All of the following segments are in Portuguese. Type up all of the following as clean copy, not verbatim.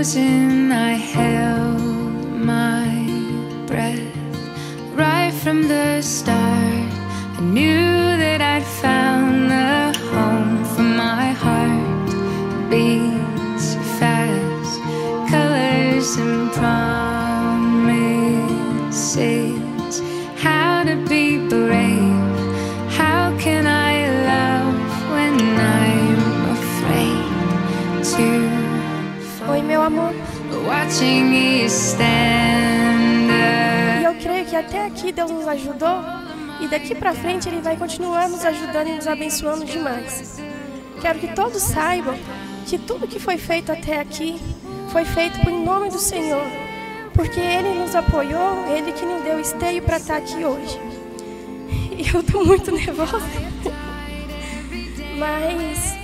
frozen, I held my breath. Right from the start, I knew that I'd found the home for my heart. Beats fast, colors and promises. How to be brave, how can I love when I'm afraid to fall? Oi, meu amor. Watching you stand up. E eu creio que até aqui Deus nos ajudou e daqui pra frente Ele vai continuar nos ajudando e nos abençoando demais. Quero que todos saibam que tudo que foi feito até aqui foi feito por nome do Senhor, porque Ele nos apoiou, Ele que nos deu esteio para estar aqui hoje. E eu tô muito nervosa, mas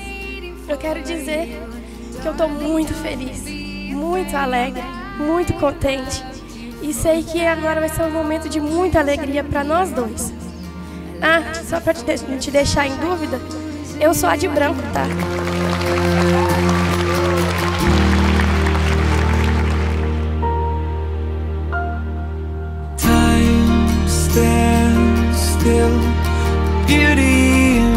eu quero dizer que eu tô muito feliz, muito alegre, muito contente. E sei que agora vai ser um momento de muita alegria para nós dois. Ah, só para te deixar em dúvida, eu sou a de branco, tá? Time stands still, beauty